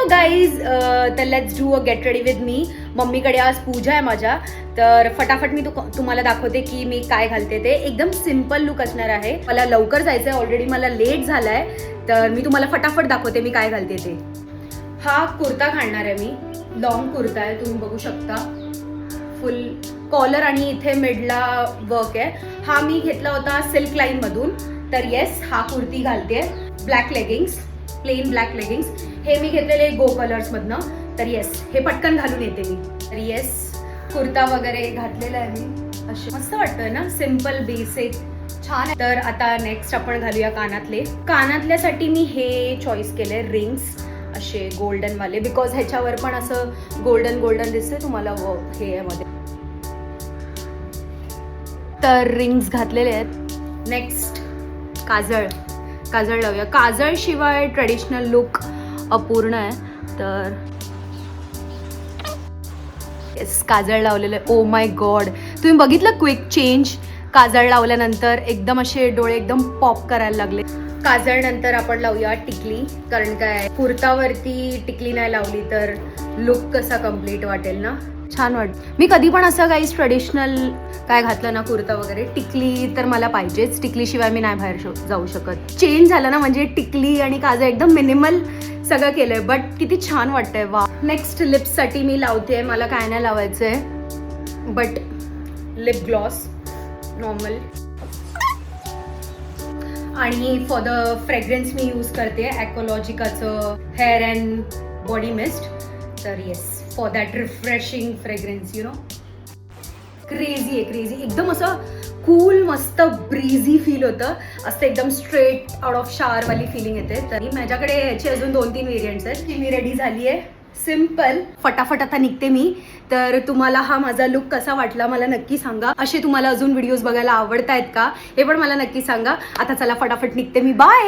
Hello guys, तर let's do a get ready with me. मम्मीकडे आज पूजा आहे माझ्या, तर फटाफट मी तुम्हाला दाखवते की मी काय घालते. ते एकदम सिम्पल लुक असणार आहे. मला लवकर जायचं आहे, ऑलरेडी मला लेट झालाय, तर मी तुम्हाला फटाफट दाखवते मी काय घालते ते. हा कुर्ता घालणार आहे मी. लॉंग कुर्ता आहे, तुम्ही बघू शकता. फुल कॉलर आणि इथे मिडला वर्क आहे. हा मी घेतला होता सिल्क लाईन मधून. तर येस, हा कुर्ती घालते. Black leggings, plain black leggings. हे मी घेतलेले गो कलर्स मधनं. तर येस, हे पटकन घालून येते मी. तर येस, कुर्ता वगैरे घातलेला आहे मी. असे मस्त वाटतंय ना, सिम्पल बेसिक छान आहे. तर आता नेक्स्ट आपण घालूया कानातले. कानातल्यासाठी मी हे चॉईस केले, रिंग्स असे गोल्डन वाले, बिकॉज ह्याच्यावर पण असं गोल्डन गोल्डन दिसते तुम्हाला हे मध्ये. तर रिंग्स घातलेले आहेत. नेक्स्ट काजळ. काजळ लावूया. काजळ शिवाय ट्रेडिशनल लुक अपूर्ण आहे. तर येस, काजळ लावलेलं आहे. ओ माय गॉड, तुम्ही बघितलं क्विक चेंज. काजळ लावल्यानंतर एकदम असे डोळे एकदम पॉप करायला लागले. काजळ नंतर आपण लावूया टिकली, कारण काय कुर्तावरती टिकली नाही लावली तर लुक कसा कम्प्लीट वाटेल ना. छान वाट. मी कधी पण असं काही ट्रेडिशनल काय घातलं ना, कुर्ता वगैरे, टिकली तर मला पाहिजेच. टिकलीशिवाय मी नाही बाहेर जाऊ शकत. चेंज झालं ना, म्हणजे टिकली आणि काजळ एकदम मिनिमल सगळं केलंय, बट किती छान वाटतंय. वा. नेक्स्ट लिप्ससाठी मी लावते. मला काय नाही लावायचंय, बट लिप ग्लॉस नॉर्मल. आणि for the fragrance me use करते ॲक्वालॉजिकाचं हेअर अँड बॉडी मिस्ट. तर yes, for that refreshing fragrance, you know. Crazy आहे, क्रेझी. एकदम असं कूल, मस्त ब्रीझी फील होतं. असं एकदम स्ट्रेट आउट ऑफ शावर वाली फिलिंग येते. तरी माझ्याकडे याचे अजून 2-3 व्हेरियंट्स आहेत. की मी रेडी झाली आहे. सिम्पल. फटाफट आता निघते मी. तर तुम्हाला हा माझा लुक कसा वाटला मला नक्की सांगा. असे तुम्हाला अजून व्हिडिओज बघायला आवडतायत का हे पण मला नक्की सांगा. आता चला फटाफट निघते मी. बाय.